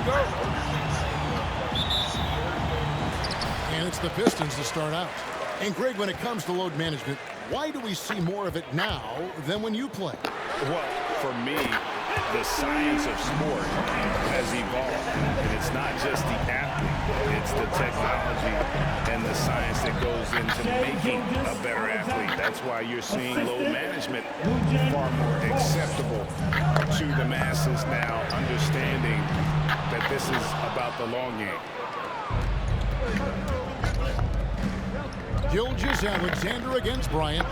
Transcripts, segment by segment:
go. And it's the Pistons to start out. And Greg, when it comes to load management, why do we see more of it now than when you play? Well, for me, the science of sport has evolved. And it's not just the athlete. It's the technology and the science that goes into making a better athlete. That's why you're seeing load management far more acceptable to the masses now, understanding that this is about the long game. Gilgeous-Alexander against Bryant.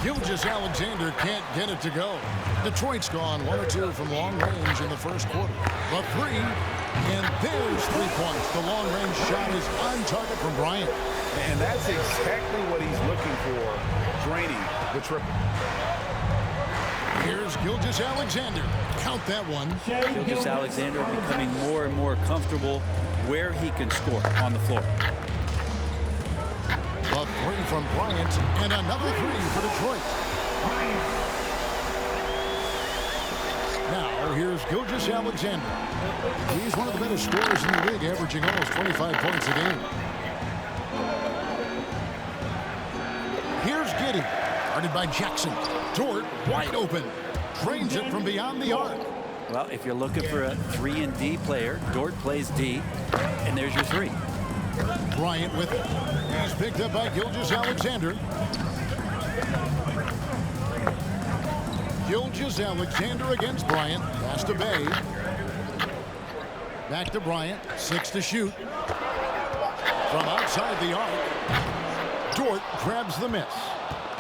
Gilgeous-Alexander can't get it to go. Detroit's gone 1 or 2 from long range in the first quarter. The three, and there's 3 points. The long-range shot is on target from Bryant. And that's exactly what he's looking for, draining the triple. Here's Gilgeous-Alexander. Count that one. Gilgeous-Alexander becoming more and more comfortable where he can score on the floor. A 3 from Bryant, and another 3 for Detroit. Now, here's Gilgeous-Alexander. He's one of the better scorers in the league, averaging almost 25 points a game. Here's Giddey, guarded by Jackson. Dort, wide open. Drains it from beyond the arc. Well, if you're looking for a 3 and D player, Dort plays D, and there's your 3. Bryant with it. He's picked up by Gilgeous-Alexander. Gilgeous-Alexander against Bryant. Pass to Bay. Back to Bryant. 6 to shoot. From outside the arc. Dort grabs the miss.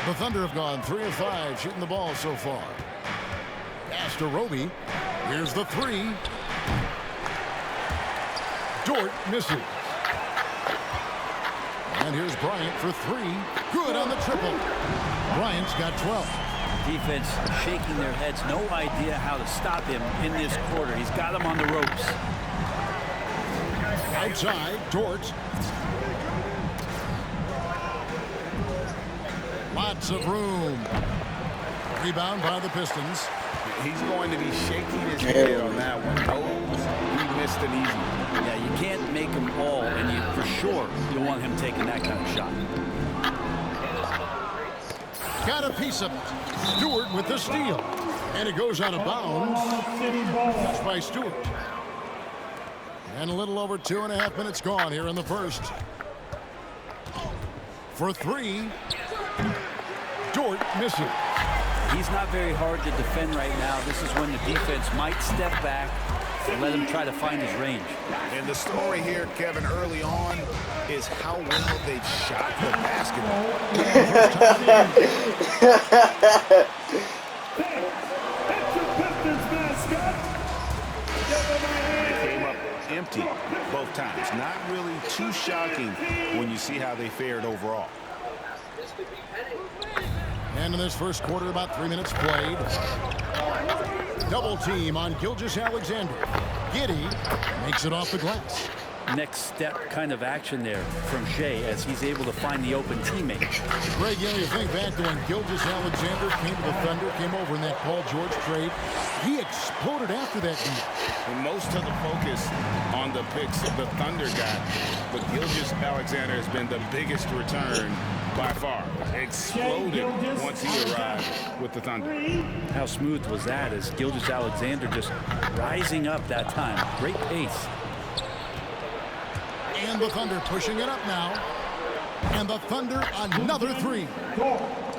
The Thunder have gone 3 of 5 shooting the ball so far. Pass to Roby. Here's the 3. Dort misses. And here's Bryant for 3. Good on the triple. Bryant's got 12. Defense shaking their heads. No idea how to stop him in this quarter. He's got him on the ropes. Outside, Dort. Lots of room. Rebound by the Pistons. He's going to be shaking his head on that one. Knows he missed an easy one. Yeah, you can't make them all, and you for sure you want him taking that kind of shot. Got a piece of it. Stewart with the steal. And it goes out of bounds. That's by Stewart. And a little over 2.5 minutes gone here in the first. For 3. Dort misses. He's not very hard to defend right now. This is when the defense might step back and let him try to find his range. And the story here, Kevin, early on is how well they shot the basketball. They came up empty both times. Not really too shocking when you see how they fared overall. And in this first quarter, about 3 minutes played. Double team on Gilgeous-Alexander. Giddey makes it off the glass. Next step kind of action there from Shea as he's able to find the open teammate. Greg, you think back to when Gilgeous-Alexander came to the Thunder, came over in that Paul George trade. He exploded after that deal. And most of the focus on the picks the Thunder got, but Gilgeous-Alexander has been the biggest return by far. Exploded once he arrived with the Thunder. How smooth was that as Gilgeous-Alexander just rising up that time. Great pace. And the Thunder pushing it up now. And the Thunder another 3.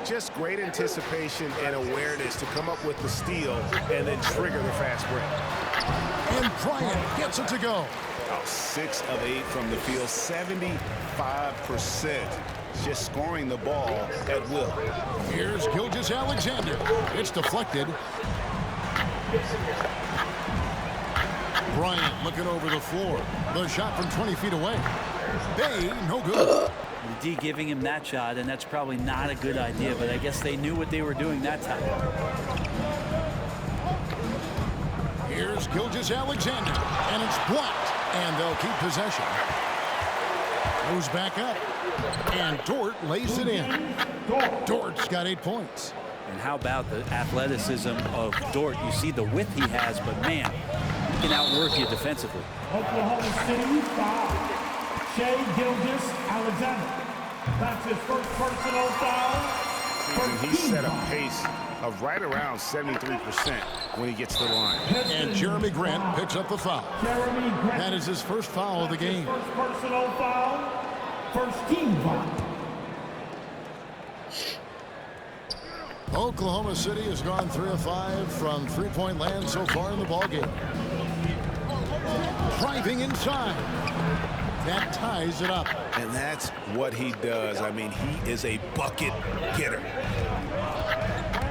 Just great anticipation and awareness to come up with the steal and then trigger the fast break. And Bryant gets it to go. 6 of 8 from the field, 75%. Just scoring the ball at will. Here's Gilgeous-Alexander. It's deflected. Bryant looking over the floor. The shot from 20 feet away. Bay, no good. The D giving him that shot, and that's probably not a good idea, but I guess they knew what they were doing that time. Here's Gilgeous-Alexander, and it's blocked, and they'll keep possession. Goes back up, and Dort lays it in. Dort's got 8 points. And how about the athleticism of Dort? You see the width he has, but man, he can outwork you defensively. Oklahoma City foul. Shai Gilgeous-Alexander. That's his first personal foul. He set a pace of right around 73% when he gets to the line. And Jeremy Grant picks up the foul. Jeremy Grant. That is his first foul of the game. First personal foul. First team foul. Oklahoma City has gone 3 of 5 from three-point land so far in the ballgame. Driving inside. That ties it up. And that's what he does. I mean, he is a bucket getter.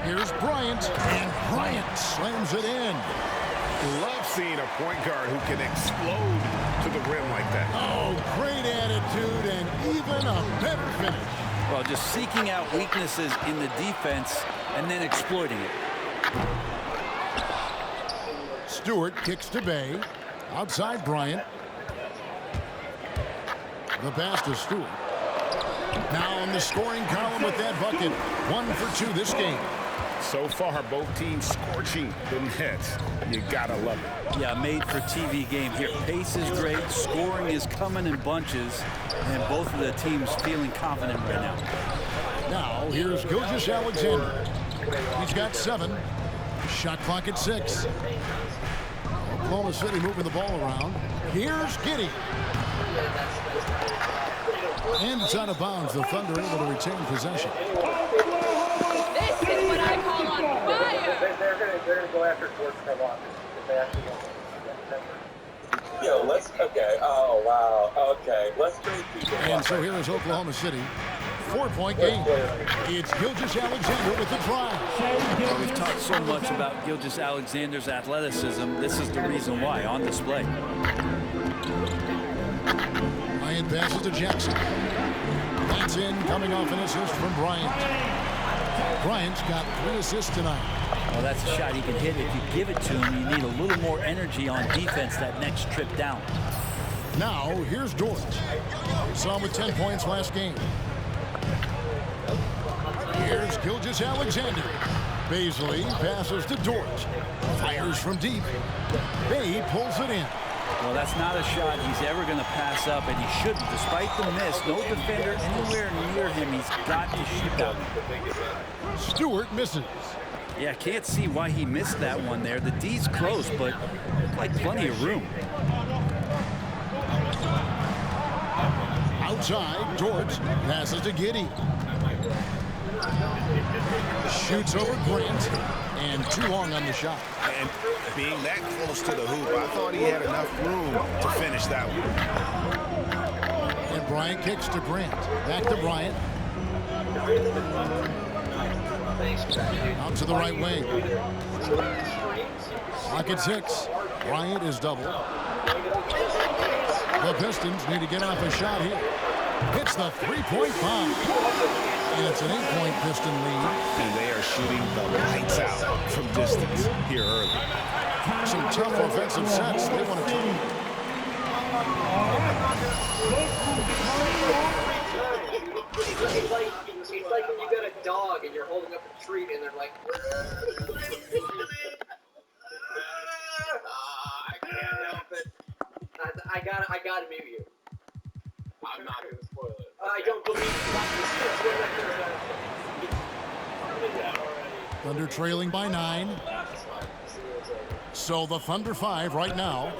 Here's Bryant, and Bryant slams it in. Love seeing a point guard who can explode to the rim like that. Oh, great attitude and even a better finish. Well, just seeking out weaknesses in the defense and then exploiting it. Stewart kicks to Bay. Outside Bryant. The pass to Stewart. Now in the scoring column with that bucket. 1 for 2 this game. So far, both teams scorching the Nets. You gotta love it. Yeah, made for TV game here. Pace is great. Scoring is coming in bunches. And both of the teams feeling confident right now. Now here's Gilgeous-Alexander. He's got 7. Shot clock at 6. Oklahoma City moving the ball around. Here's Giddey. And it's out of bounds. The Thunder able to retain possession. This is what I call on fire. They're gonna go after George Karloff if they actually get Yo, let's okay. Oh wow. Okay, let's trade people. And so here is Oklahoma City. 4-point game. It's Gilgeous-Alexander with the drive. We've talked so much about Gilgeous-Alexander's athleticism. This is the reason why, on display. Bryant passes to Jackson. That's in, coming off an assist from Bryant. Bryant's got 3 assists tonight. Well, that's a shot he can hit. If you give it to him, you need a little more energy on defense that next trip down. Now, here's Dort. We saw him with 10 points last game. Here's Gilgeous-Alexander. Baisley passes to Dort. Fires from deep. Bay pulls it in. Well, that's not a shot he's ever going to pass up, and he shouldn't. Despite the miss, no defender anywhere near him. He's got to shoot that one. Stewart misses. Yeah, can't see why he missed that one there. The D's close, but looked like plenty of room. Outside, Dort passes to Giddey. Shoots over Grant, and too long on the shot. And being that close to the hoop, I thought he had enough room to finish that one. And Bryant kicks to Grant. Back to Bryant. Out to the right wing. Clock at 6. Bryant is double. The Pistons need to get off a shot here. Hits the 3-point bomb. And it's an 8-point Piston lead. And they are shooting the lights out from distance here early. Some tough offensive sets. They want to take. It's like when you got a dog and you're holding up a treat and they're like, I can't help it. I gotta mute you. I'm not gonna spoil it. I don't believe it. Thunder trailing by 9. So the Thunder 5 right now.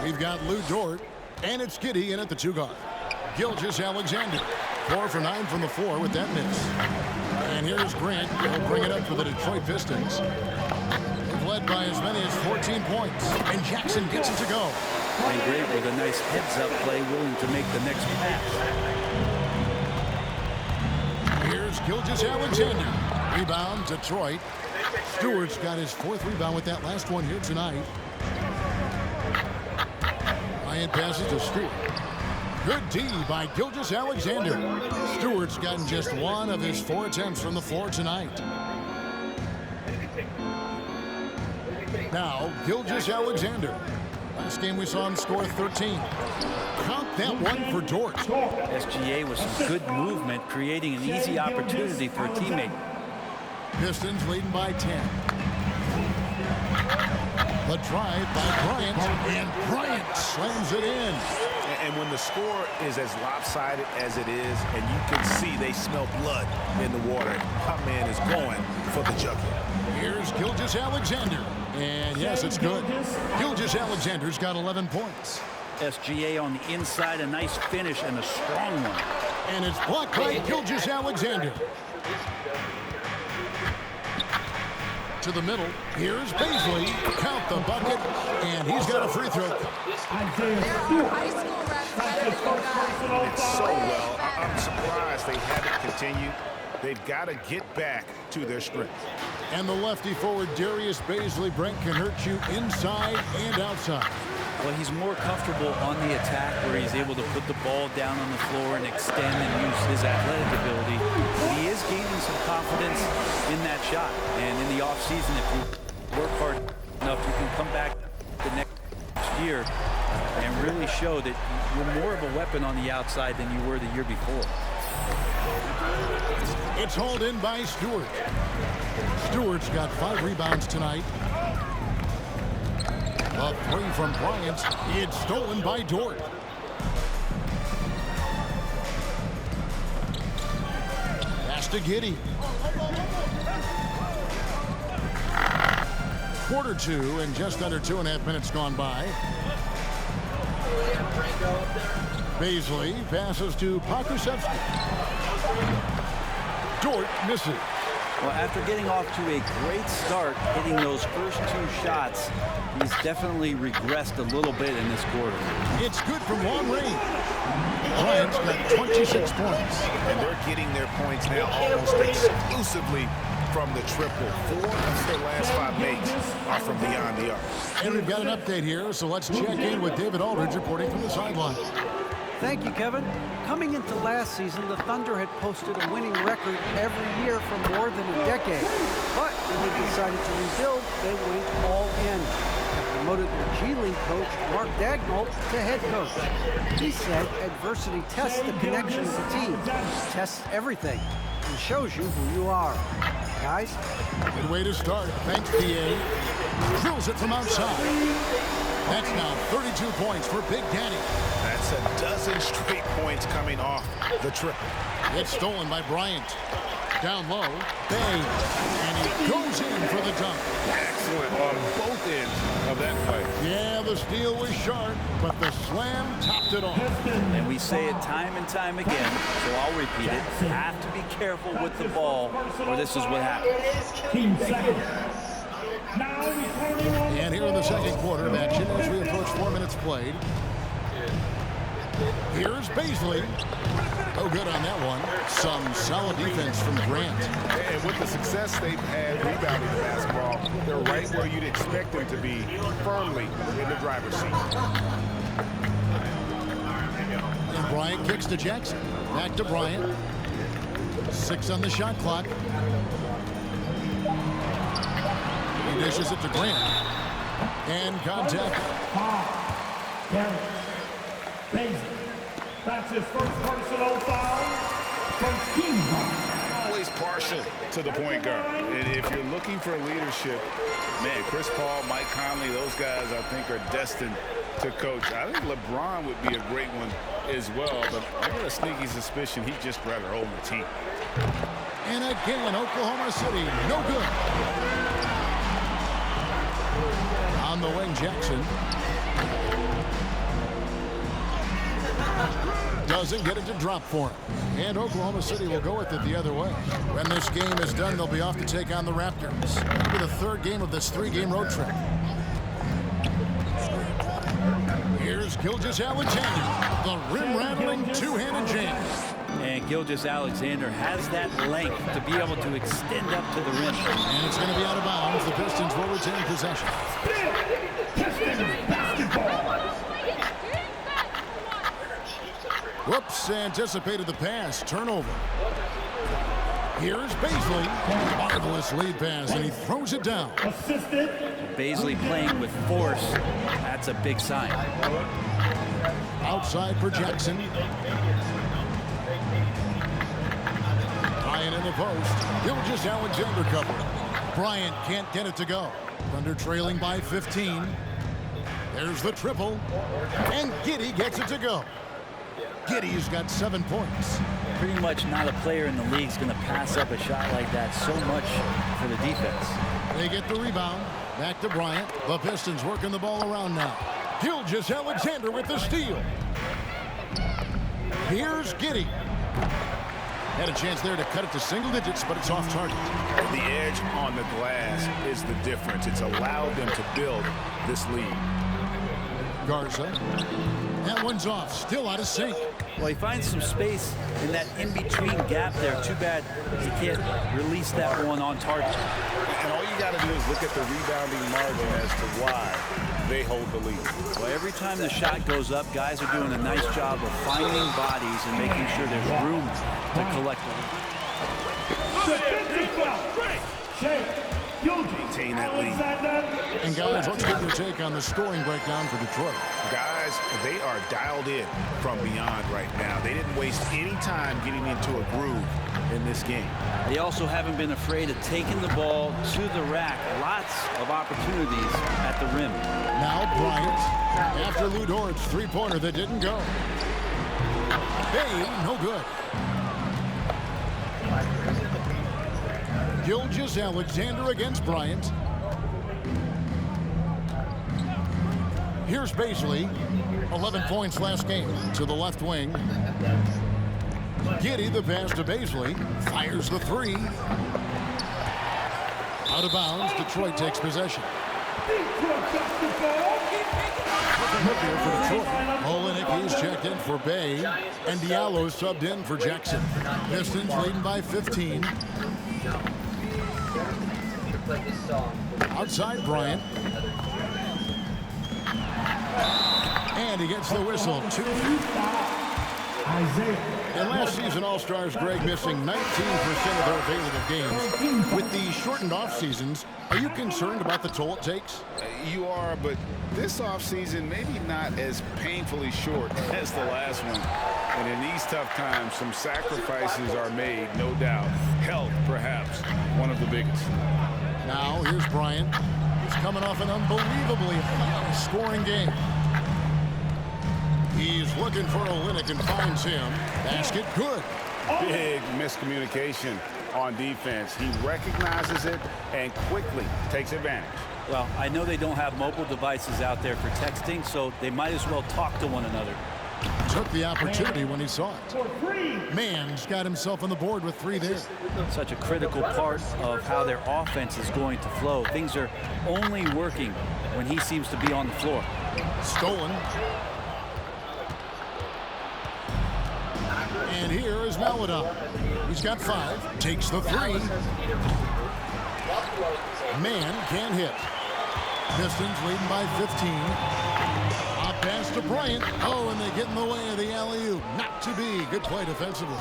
We've got Lou Dort, and it's Giddey in at the 2 guard. Gilgeous-Alexander, 4 for 9 from the 4 with that miss. And here's Grant. He'll bring it up for the Detroit Pistons. They've led by as many as 14 points. And Jackson gets it to go. And Grant with a nice heads-up play, willing to make the next pass. Here's Gilgeous-Alexander. Rebound, Detroit. Stewart's got his 4th rebound with that last one here tonight. Bryant passes to Stewart. Good D by Gilgeous-Alexander. Stewart's gotten just 1 of his 4 attempts from the floor tonight. Now, Gilgeous-Alexander. Last game we saw him score 13. Count that one for Dort. SGA with some good movement, creating an easy opportunity for a teammate. Pistons leading by 10. The drive by Bryant, and Bryant slams it in. And when the score is as lopsided as it is, and you can see they smell blood in the water, my man is going for the jugular. Here's Gilgeous-Alexander. And yes, it's good. Gilgeous-Alexander's got 11 points. SGA on the inside, a nice finish and a strong one. And it's blocked by Gilgeous-Alexander. To the middle. Here's Bazley. Count the bucket. And he's got a free throw. It's so well. I'm surprised they haven't continued. They've got to get back to their strength. And the lefty forward, Darius Bazley, Brent, can hurt you inside and outside. Well, he's more comfortable on the attack where he's able to put the ball down on the floor and extend and use his athletic ability. But he is gaining some confidence in that shot. And in the offseason, if you work hard enough, you can come back the next year and really show that you're more of a weapon on the outside than you were the year before. It's hauled in by Stewart. Stewart's got 5 rebounds tonight. A 3 from Bryant. It's stolen by Dort. Pass to Giddey. Quarter 2 and just under 2.5 minutes gone by. Bazley passes to Pokusevski. Dort misses. Well, after getting off to a great start, hitting those first 2 shots, he's definitely regressed a little bit in this quarter. It's good from long range. Bryant's got 26 points. And they're getting their points now almost exclusively from the triple. 4 of their last 5 makes are from beyond the arc. And we've got an update here, so let's check in with David Aldridge reporting from the sideline. Thank you, Kevin. Coming into last season, the Thunder had posted a winning record every year for more than a decade. But when they decided to rebuild, they went all in. They promoted the G League coach, Mark Daigneault, to head coach. He said adversity tests the connection of the team, tests everything, and shows you who you are. Guys? Good way to start. Thanks, PA. Drills it from outside. That's now 32 points for Big Daddy. That's a dozen straight points coming off the triple. It's stolen by Bryant. Down low, bang, and he goes in for the dunk. Excellent on both ends of that play. Yeah, the steal was sharp, but the slam topped it off. And we say it time and time again, so I'll repeat it. Have to be careful with the ball, or this is what happens. Team second. Now returning on And here in the second quarter of action, as we approach 4 minutes played. Here's Bazley. Oh, good on that one. Some solid defense from Grant. And with the success they've had rebounding the basketball, they're right where you'd expect them to be, firmly in the driver's seat. And Bryant kicks to Jackson. Back to Bryant. 6 on the shot clock. He dishes it to Grant. And contact. Bazley. That's his first personal foul. First team foul. Always partial to the point guard. And if you're looking for leadership, man, Chris Paul, Mike Conley, those guys I think are destined to coach. I think LeBron would be a great one as well, but I got a sneaky suspicion he'd just rather own the team. And again, Oklahoma City, no good. On the wing, Jackson. Doesn't get it to drop for him. And Oklahoma City will go with it the other way. When this game is done, they'll be off to take on the Raptors. It'll be the 3rd game of this 3-game road trip. Here's Gilgeous-Alexander. The rim-rattling 2-handed jam. And Gilgeous-Alexander has that length to be able to extend up to the rim. And it's going to be out of bounds. The Pistons will retain possession. Pistons basketball. Whoops, anticipated the pass. Turnover. Here's Bazley. Marvelous lead pass, and he throws it down. Assisted. Bazley playing with force. That's a big sign. Outside for Jackson. Bryant in the post. Gilgeous-Alexander cover. Bryant can't get it to go. Thunder trailing by 15. There's the triple. And Giddey gets it to go. Giddey's got 7 points. Pretty much not a player in the league is going to pass up a shot like that so much for the defense. They get the rebound. Back to Bryant. The Pistons working the ball around now. Gilgeous-Alexander with the steal. Here's Giddey. Had a chance there to cut it to single digits, but it's off target. The edge on the glass is the difference. It's allowed them to build this lead. Garza. That one's off. Still out of sync. Well, he finds some space in that in-between gap there. Too bad he can't release that one on target. And all you got to do is look at the rebounding margin as to why they hold the lead. Well, every time the shot goes up, guys are doing a nice job of finding bodies and making sure there's room to collect them. Maintain that lead. And guys, let's get your take on the scoring breakdown for Detroit. Guys, they are dialed in from beyond right now. They didn't waste any time getting into a groove in this game. They also haven't been afraid of taking the ball to the rack. Lots of opportunities at the rim. Now Bryant, after Lou Dort's three-pointer that didn't go. Hey, no good. Gilgeous-Alexander against Bryant. Here's Bazley. 11 points last game to the left wing. Giddey, the pass to Bazley. Fires the three. Out of bounds. Detroit takes possession. Here for Detroit. Olynyk is checked in for Bay. And Diallo subbed in for Jackson. Pistons leading by 15. Outside Bryant. And he gets the whistle. And last season, All-Stars Greg missing 19% of their available games. With the shortened off seasons, are you concerned about the toll it takes? You are, but this offseason maybe not as painfully short as the last one. And in these tough times, some sacrifices are made, no doubt. Health, perhaps, one of the biggest. Now, here's Bryant. He's coming off an unbelievably high-scoring game. He's looking for Olynyk and finds him. Basket good. Big miscommunication on defense. He recognizes it and quickly takes advantage. Well, I know they don't have mobile devices out there for texting, so they might as well talk to one another. Took the opportunity when he saw it. Mann's got himself on the board with 3 there. Such a critical part of how their offense is going to flow. Things are only working when he seems to be on the floor. Stolen. And here is Maledon. He's got 5. Takes the 3. Mann can't hit. Pistons leading by 15. Hot pass to Bryant. Oh, and they get in the way of the alley-oop. Not to be. Good play defensively.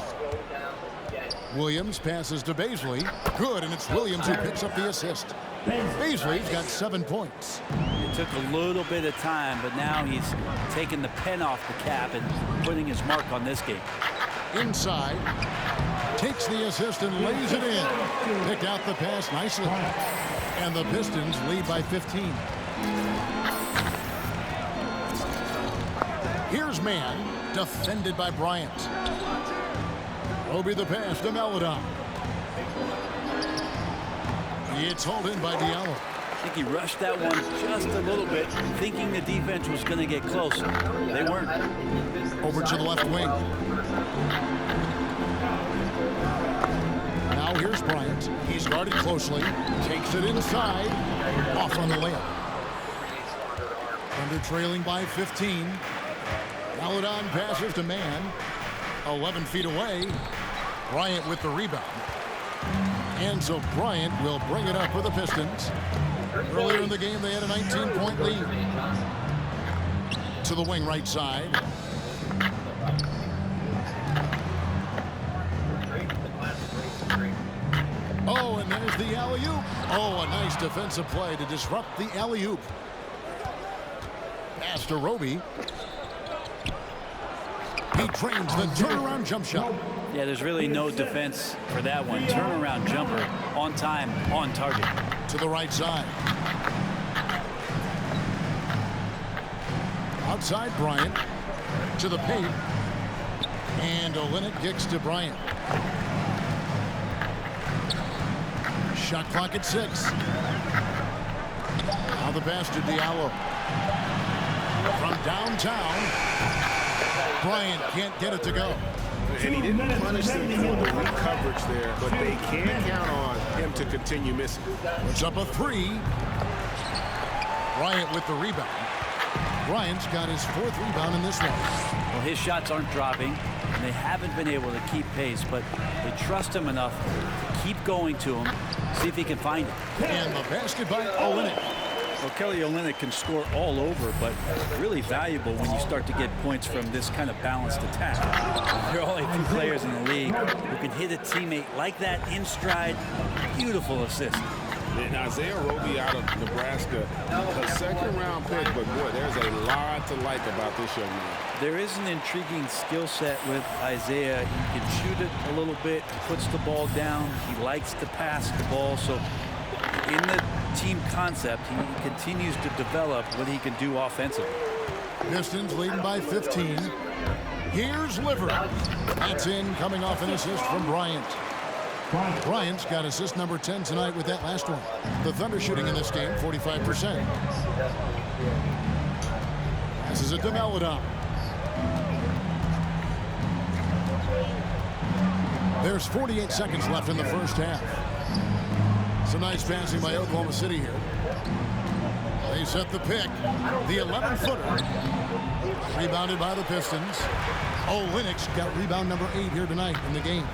Williams passes to Bazley. Good, and it's Williams who picks up the assist. Bazley's got 7 points. It took a little bit of time, but now he's taking the pen off the cap and putting his mark on this game. Inside. Takes the assist and lays it in. Picked out the pass nicely. And the Pistons lead by 15. Here's Mann, defended by Bryant. Obi the pass to Maledon. It's hauled in by Diallo. I think he rushed that one just a little bit, thinking the defense was going to get closer. They weren't. Over to the left wing. Now here's Bryant. He's guarded closely. Takes it inside. Off on the layup. Thunder trailing by 15. Maledon passes to Mann. 11 feet away. Bryant with the rebound. And so Bryant will bring it up for the Pistons. Earlier in the game, they had a 19-point lead. To the wing right side. Oh, and there's the alley-oop. Oh, a nice defensive play to disrupt the alley-oop. Pass to Roby. He trains the turnaround jump shot. Yeah, there's really no defense for that one. Turnaround jumper, on time, on target. To the right side. Outside Bryant to the paint. And Olynyk kicks to Bryant. Shot clock at 6. Now the pass to Diallo. From downtown. Bryant can't get it to go. And he didn't punish them for the weak coverage there, but they can count on him to continue missing. Puts up a 3. Bryant with the rebound. Bryant's got his 4th rebound in this one. Well, his shots aren't dropping, and they haven't been able to keep pace, but they trust him enough to keep going to him, see if he can find it. And the basket by Olynyk. Well, Kelly Olynyk can score all over, but really valuable when you start to get points from this kind of balanced attack. There are only a few players in the league who can hit a teammate like that in stride. Beautiful assist. And Isaiah Roby out of Nebraska, a second-round pick, but boy, there's a lot to like about this young man. There is an intriguing skill set with Isaiah. He can shoot it a little bit, puts the ball down. He likes to pass the ball. So in the team concept, he continues to develop what he can do offensively. Pistons leading by 15. Here's Liver. That's in, coming off an assist from Bryant. Bryant's got assist number 10 tonight with that last one. The Thunder shooting in this game 45%. This is a Demeladon. There's 48 seconds left in the first half. Some nice passing by Oklahoma City here. They set the pick. The 11-footer. Rebounded by the Pistons. Olynyk's got rebound number 8 here tonight in the game.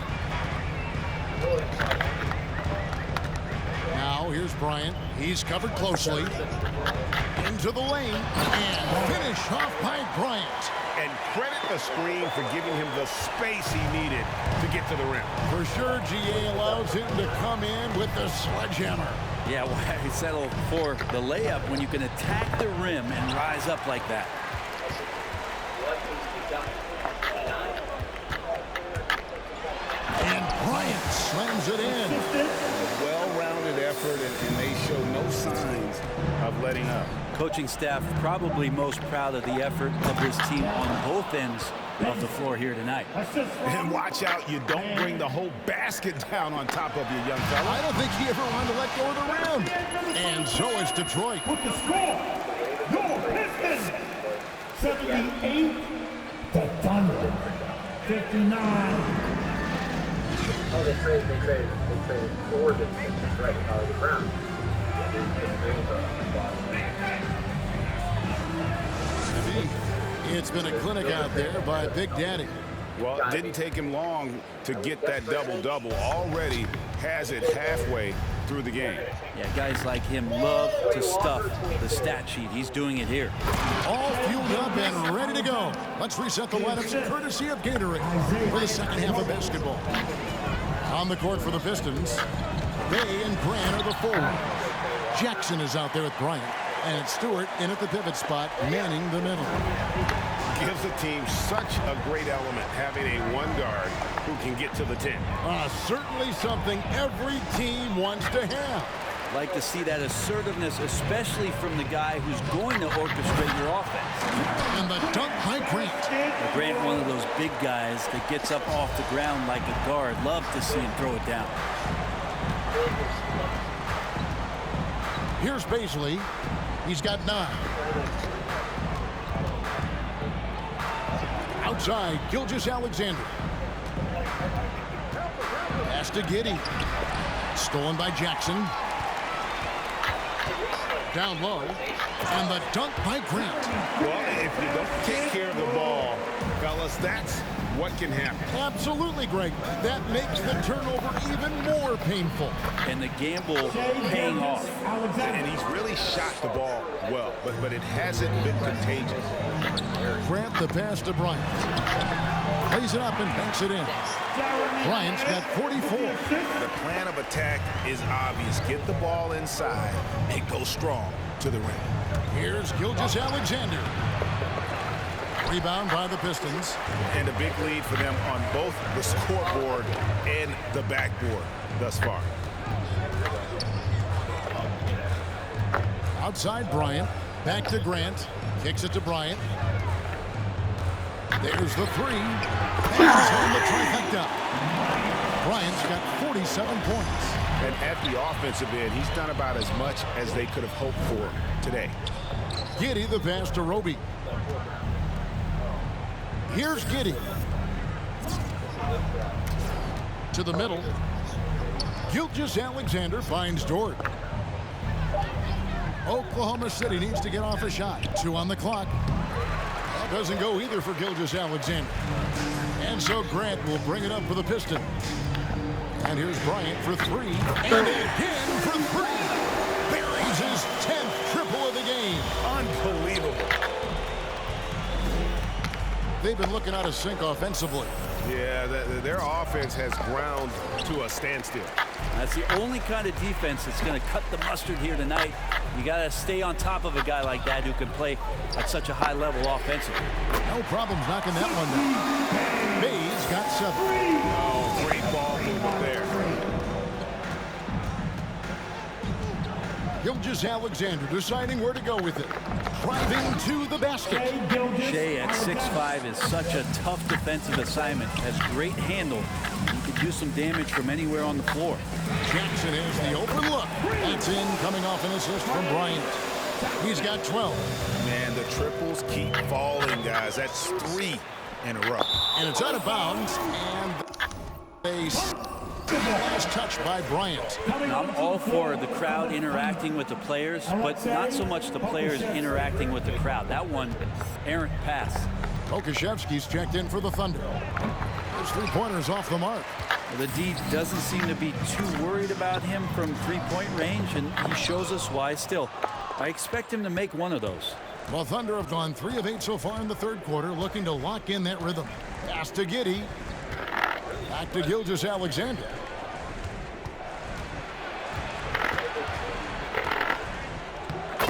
Now here's Bryant. He's covered closely. Into the lane. And finish off by Bryant. And credit the screen for giving him the space he needed to get to the rim. For sure, GA allows him to come in with the sledgehammer. Yeah, why settle for the layup when you can attack the rim and rise up like that? And Bryant slams it in. Well-rounded effort, and they show no signs of letting up. Coaching staff probably most proud of the effort of this team on both ends of the floor here tonight. And watch out, you don't bring the whole basket down on top of you, young fella. I don't think he ever wanted to let go of the rim. And so is Detroit. With the score, your Pistons 78, the Thunder 59. Oh, they traded for the Pistons, right? The Browns. It's been a clinic out there by Big Daddy. Well, it didn't take him long to get that double-double. Already has it halfway through the game. Yeah, guys like him love to stuff the stat sheet. He's doing it here. All fueled up and ready to go. Let's reset the lineups courtesy of Gatorade for the second half of basketball. On the court for the Pistons, Bay and Grant are the forwards. Jackson is out there with Bryant. And it's Stewart in at the pivot spot, manning the middle. Gives the team such a great element, having a one guard who can get to the 10. Certainly something every team wants to have. Like to see that assertiveness, especially from the guy who's going to orchestrate your offense. And the dunk by Grant. Grant, one of those big guys that gets up off the ground like a guard. Love to see him throw it down. Here's Baisley. He's got 9. Outside, Gilgeous-Alexander. Pass to Giddey. Stolen by Jackson. Down low. And the dunk by Grant. Well, if you don't take care of the ball, fellas, that's what can happen. Absolutely, Greg. That makes the turnover even more painful. And the gamble paying off. And he's really shot the ball well, but it hasn't been contagious. Grant the pass to Bryant. Plays it up and banks it in. Bryant's got 44. The plan of attack is obvious. Get the ball inside and go strong to the rim. Here's Gilgeous-Alexander. Rebound by the Pistons. And a big lead for them on both the scoreboard and the backboard thus far. Outside Bryant. Back to Grant. Kicks it to Bryant. There's the three. Hands home the trifecta. Bryant's got 47 points. And at the offensive end, he's done about as much as they could have hoped for today. Giddey the pass to Roby. Here's Giddey. To the middle. Gilgeous-Alexander finds Dort. Oklahoma City needs to get off a shot. 2 on the clock. That doesn't go either for Gilgeous-Alexander. And so Grant will bring it up for the Pistons. And here's Bryant for 3. And again for 3. Buries his 10th triple of the game. Unbelievable. They've been looking out of sync offensively. Yeah, their offense has ground to a standstill. That's the only kind of defense that's going to cut the mustard here tonight. You got to stay on top of a guy like that who can play at such a high level offensively. No problems knocking that one down. Mays got 7. Oh, great ball movement there. Gilgeous-Alexander deciding where to go with it. Driving to the basket. Shea at 6'5" is such a tough defensive assignment. Has great handle. He could do some damage from anywhere on the floor. Jackson has the open look. That's in, coming off an assist from Bryant. He's got 12. Man, the triples keep falling, guys. That's 3 in a row. And it's out of bounds. And a last touch by Bryant. I'm all for the crowd interacting with the players, but not so much the players interacting with the crowd. That one, errant pass. Okashevsky's checked in for the Thunder. His three-pointers off the mark. The D doesn't seem to be too worried about him from three-point range, and he shows us why still. I expect him to make one of those. The Thunder have gone 3 of 8 so far in the third quarter, looking to lock in that rhythm. Pass to Giddey. Back to Gilgeous-Alexander.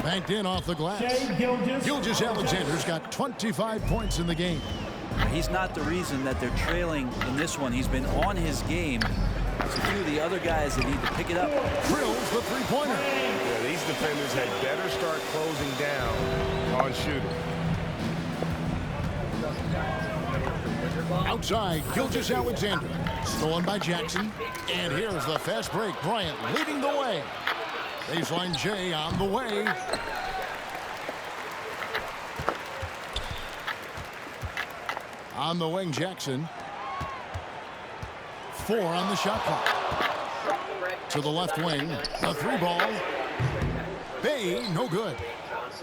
Banked in off the glass. Gilgeous-Alexander's got 25 points in the game. He's not the reason that they're trailing in this one. He's been on his game. It's a few of the other guys that need to pick it up. Drills the three-pointer. Yeah, these defenders had better start closing down on shooting. Outside, Gilgeous-Alexander. Stolen by Jackson. And here's the fast break. Bryant leading the way. Baseline J on the way. On the wing, Jackson. 4 on the shot clock. To the left wing. The 3-ball. Bay, no good.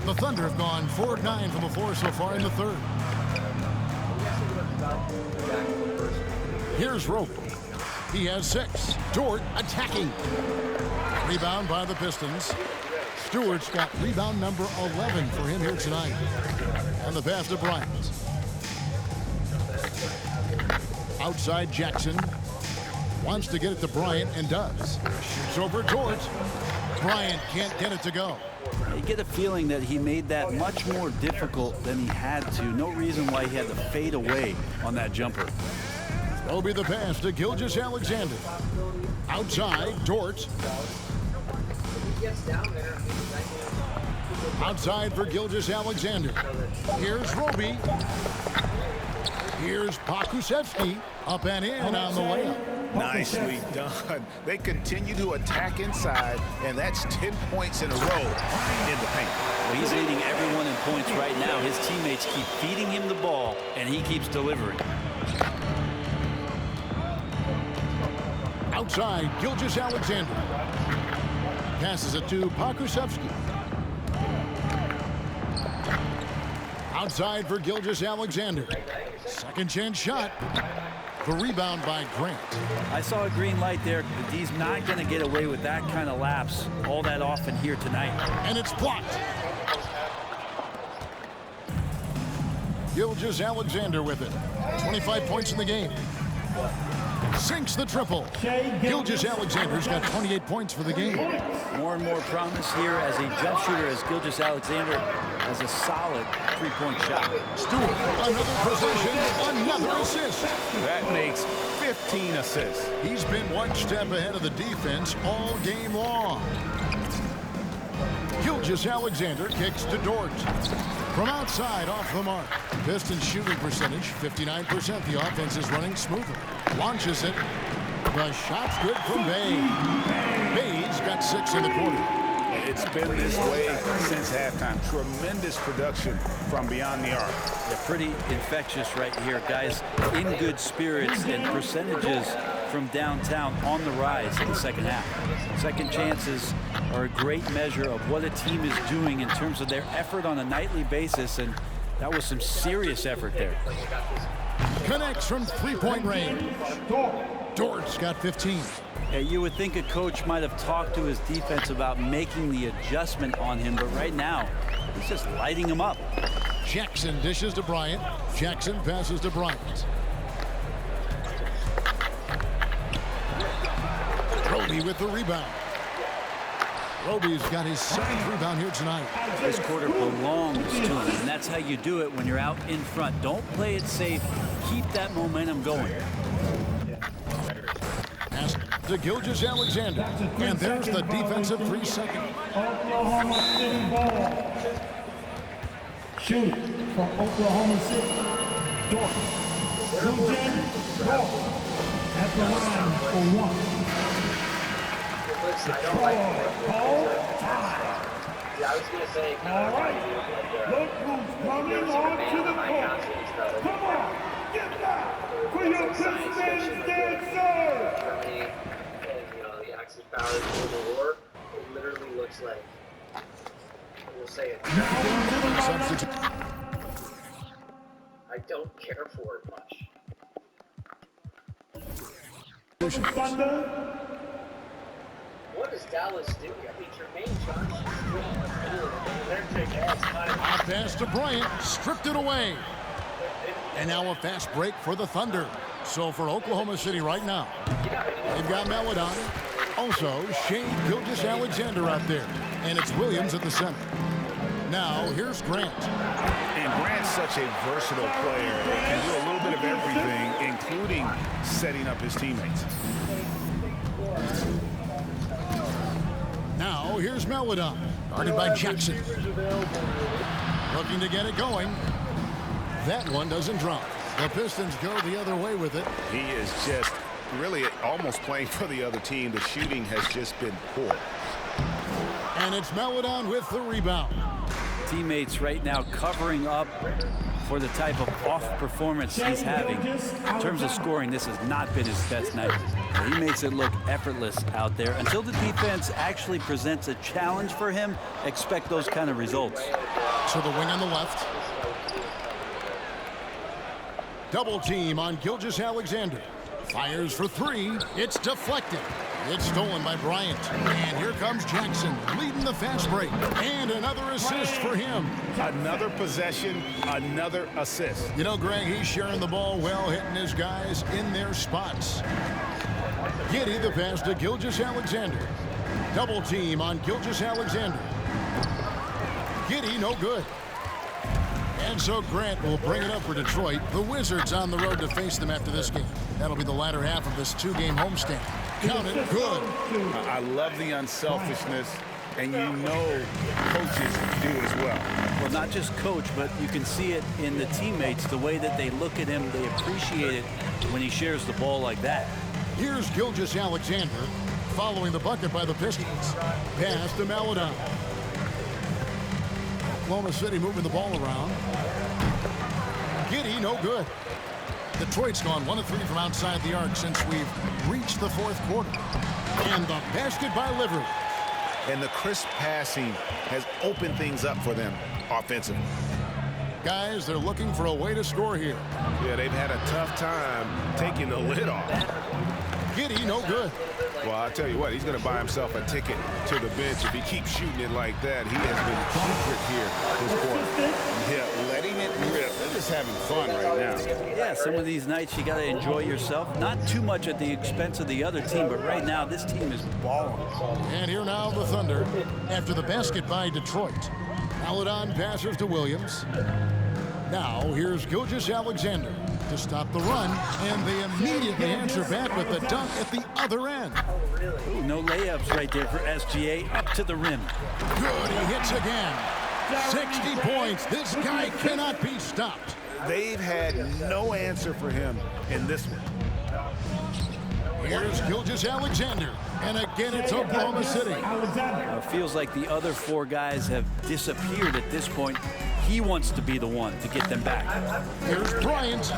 The Thunder have gone 4 of 9 from the floor so far in the third. Here's Roby. He has 6. Dort attacking. Rebound by the Pistons. Stewart's got rebound number 11 for him here tonight. And the pass to Bryant. Outside Jackson. Wants to get it to Bryant and does. Shoots over Dort. Bryant can't get it to go. You get a feeling that he made that much more difficult than he had to. No reason why he had to fade away on that jumper. That'll be the pass to Gilgeous-Alexander. Outside, Dort. Outside for Gilgeous-Alexander. Here's Roby. Here's Pokusevski. Up and in on the layup. Nicely done. They continue to attack inside, and that's 10 points in a row in the paint. Well, he's leading everyone in points right now. His teammates keep feeding him the ball, and he keeps delivering. Outside, Gilgeous-Alexander. Passes it to Pokusevski. Outside for Gilgeous-Alexander. Second chance shot. The rebound by Grant. I saw a green light there. The D's not going to get away with that kind of lapse all that often here tonight. And it's blocked. Gilgeous-Alexander with it. 25 points in the game. Sinks the triple. Gilgeous-Alexander's got 28 points for the game. More and more promise here as a jump shooter as Gilgeous-Alexander has a solid three-point shot. Stewart, another possession, another assist. That makes 15 assists. He's been one step ahead of the defense all game long. Gilgeous-Alexander kicks to Dort. From outside, off the mark. Pistons shooting percentage, 59%. The offense is running smoothly. Launches it. The shot's good from Bay. Bay's got 6 in the quarter. It's been this way since halftime. Tremendous production from beyond the arc. They're pretty infectious right here. Guys in good spirits, and percentages from downtown on the rise in the second half. Second chances are a great measure of what a team is doing in terms of their effort on a nightly basis, and that was some serious effort there. Connects from three-point range. Dort's got 15. Yeah, you would think a coach might have talked to his defense about making the adjustment on him, but right now, he's just lighting him up. Jackson dishes to Bryant. Jackson passes to Bryant. Roby with the rebound. Roby's got his 7th rebound here tonight. This quarter belongs to him, and that's how you do it when you're out in front. Don't play it safe. Keep that momentum going. Pass to Gilgeous-Alexander, and there's the defensive 3-second. Oklahoma City ball. Shoot from Oklahoma City. Dort. Dort at the line for 1. Yeah, I was going to say. All right. Look who's coming onto the court. Come on, get back for your Pistons dancer. For me, and, the Axis powers in the war, it literally looks like, we'll say it. Substitute. I don't care for it much. Thunder. What does Dallas do? I mean, Jermaine Johnson. Hot pass to Bryant, stripped it away. And now a fast break for the Thunder. So for Oklahoma City right now, they've got Maledon. Also, Shea Gilgeous-Alexander out there. And it's Williams at the center. Now, here's Grant. And Grant's such a versatile player. He can do a little bit of everything, including setting up his teammates. Now, here's Maledon, guarded by Jackson. Looking to get it going. That one doesn't drop. The Pistons go the other way with it. He is just really almost playing for the other team. The shooting has just been poor. And it's Maledon with the rebound. Teammates right now covering up for the type of off performance he's having. In terms of scoring, this has not been his best night. He makes it look effortless out there. Until the defense actually presents a challenge for him, expect those kind of results. To the wing on the left. Double team on Gilgeous-Alexander. Fires for 3. It's deflected. It's stolen by Bryant. And here comes Jackson leading the fast break. And another assist for him. Another possession, another assist. You know, Greg, he's sharing the ball well, hitting his guys in their spots. Giddey the pass to Gilgeous-Alexander. Double team on Gilgeous-Alexander. Giddey no good. And so Grant will bring it up for Detroit. The Wizards on the road to face them after this game. That'll be the latter half of this 2-game homestand. Count it good. I love the unselfishness, and you know coaches do as well. Well, not just coach, but you can see it in the teammates, the way that they look at him. They appreciate it when he shares the ball like that. Here's Gilgeous-Alexander following the bucket by the Pistons. Pass to Maledon. Oklahoma City moving the ball around. Giddey, no good. Detroit's gone 1 of 3 from outside the arc since we've reached the 4th quarter. And the basket by Livers. And the crisp passing has opened things up for them offensively. Guys, they're looking for a way to score here. Yeah, they've had a tough time taking the lid off. Giddey, no good. Well, I'll tell you what, he's going to buy himself a ticket to the bench if he keeps shooting it like that. He has been secret here this quarter. Yeah, letting it rip. They're just having fun right now. Yeah, some of these nights you got to enjoy yourself. Not too much at the expense of the other team, but right now this team is balling. And here now the Thunder after the basket by Detroit. Maledon passes to Williams. Now here's Gilgeous-Alexander to stop the run, and they immediately answer back with the dunk at the other end. Ooh, no layups right there for SGA, up to the rim. Good, he hits again. 60 points. This guy cannot be stopped. They've had no answer for him in this one. Here's Gilgeous-Alexander. And again, it's Oklahoma City. Feels like the other four guys have disappeared at this point. He wants to be the one to get them back. Here's Bryant.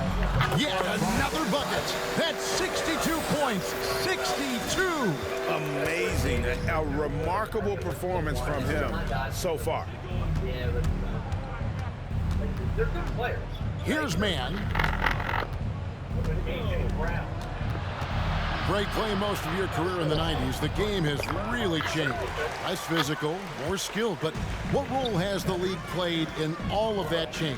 Yet another bucket. That's 62 points. 62. Amazing. A remarkable performance from him so far. They're good players. Here's Mann. Great playing most of your career in the 90s. The game has really changed. Less physical, more skilled. But what role has the league played in all of that change?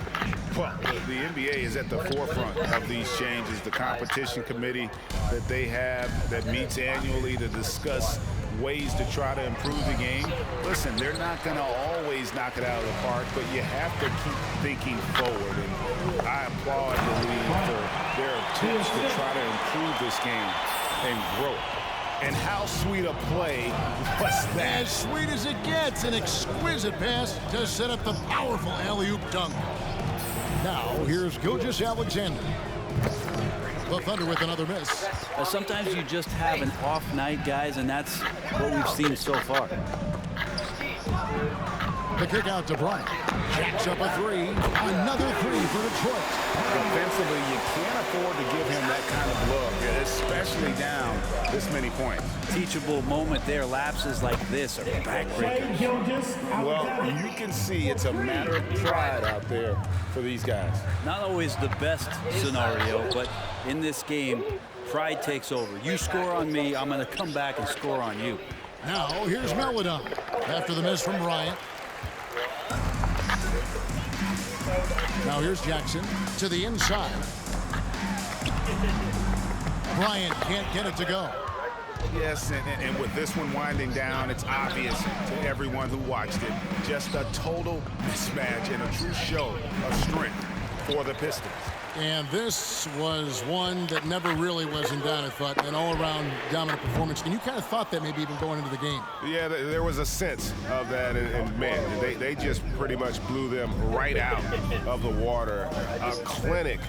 Well, the NBA is at the forefront of these changes. The competition committee that they have that meets annually to discuss ways to try to improve the game. Listen, they're not going to always knock it out of the park, but you have to keep thinking forward. And I applaud the league for their attempts to try to improve this game and grow. And how sweet a play was that? As sweet as it gets, an exquisite pass to set up the powerful alley-oop dunk. Now, here's Gilgeous-Alexander. The Thunder with another miss. Sometimes you just have an off night, guys, and that's what we've seen so far. The kick out to Bryant. Jacks up a three. Another three for Detroit. Offensively, you can't afford to give him that kind of look, especially down this many points. Teachable moment there. Lapses like this are backbreakers. Well, you can see it's a matter of pride out there for these guys. Not always the best scenario, but in this game, pride takes over. You score on me, I'm going to come back and score on you. Now, here's Melodon. After the miss from Bryant. Now here's Jackson to the inside. Bryant can't get it to go. Yes, and with this one winding down, it's obvious to everyone who watched it. Just a total mismatch and a true show of strength for the Pistons. And this was one that never really was in doubt, I thought. An all-around dominant performance. And you kind of thought that maybe even going into the game. Yeah, there was a sense of that. And man, they just pretty much blew them right out of the water. A clinic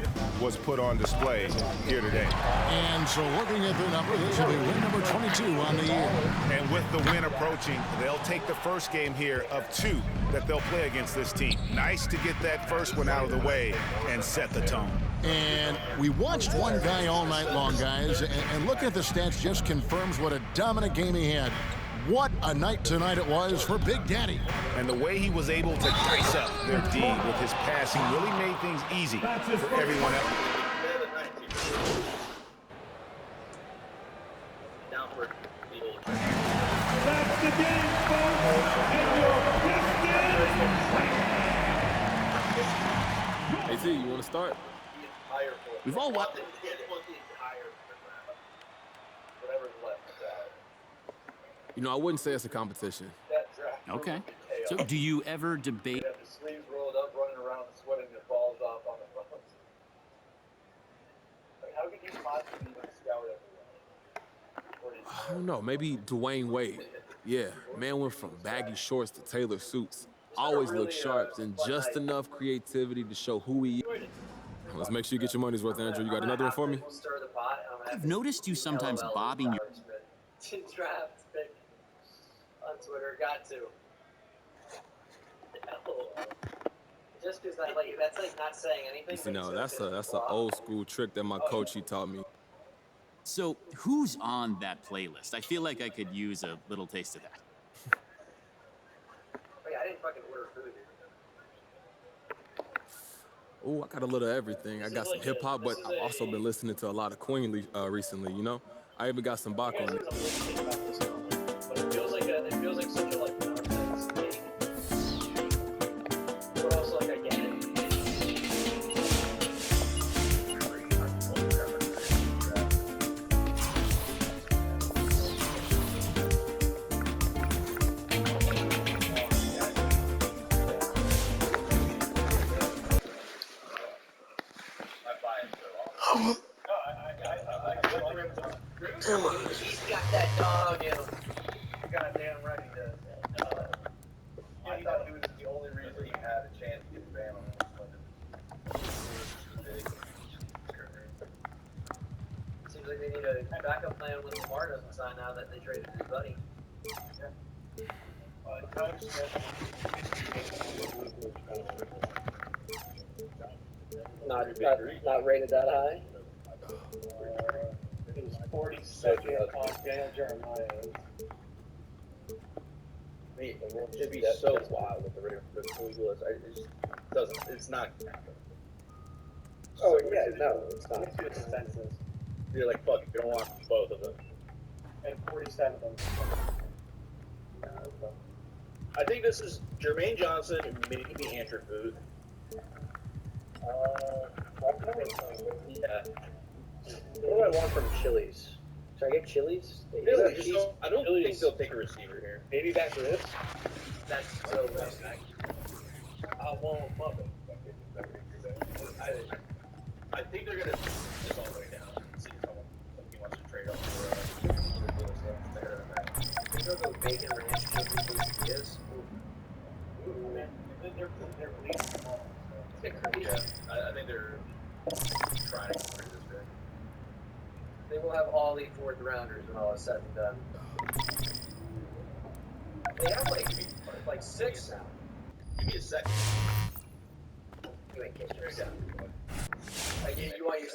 was put on display here today. And so looking at the number, this will be win number 22 on the year. And with the win approaching, they'll take the first game here of 2 that they'll play against this team. Nice to get that first one out of the way and set the tone. And we watched one guy all night long, guys, and looking at the stats just confirms what a dominant game he had. What a night tonight it was for Big Daddy. And the way he was able to dice up their D with his passing really made things easy for everyone else. That's the game, folks. And your Pistons. AT, you want to start? We've all watched. You know, I wouldn't say it's a competition. Okay. So do you ever debate? Have the sleeves rolled up, running around, sweating their balls off on the phones. Like, how could you possibly even scout everyone? I don't know. Maybe Dwayne Wade. Yeah, man went from baggy shorts to tailored suits. Always looked sharp and just enough creativity to show who he is. Let's make sure you get your money's worth, Andrew. You got another one for me? I've noticed you sometimes bobbing your... Draft pick on Twitter. Got to. Just because that's like not saying anything. You know, that's an old school trick that my coach, he taught me. So who's on that playlist? I feel like I could use a little taste of that. I didn't fucking order food. Oh, I got a little of everything. I got some hip hop, but I've also been listening to a lot of Queen recently, you know? I even got some Bach on it. But it feels like such a nonsense thing. But also I get it. He's got that dog in him. Goddamn right he does. I thought he was the only reason the backup plan when Lamar doesn't sign now that they traded his buddy. Not rated that high. It was 42nd on Daniel Jeremiah. It'd be so wild with the Eagles. It just doesn't. It's not. Oh yeah, no, it's not. It's too expensive. You're like, fuck, you don't want both of them. And 47 of them. I think this is Jermaine Johnson and maybe Andrew Booth. Yeah. What do I want from Chili's? Should I get Chili's? Really? I don't think they'll take a receiver here. Maybe back for this? That's so bad. I won't love it. I think they're gonna just all the way down. See if someone wants to trade up for they'll go bacon ranch chicken is. They're bleeding them all. Yeah, I think they're trying to get rid of this big. They will have all the fourth rounders when all is said and done. They have like 6 now. Give me a second. You ain't catching yourself. You want your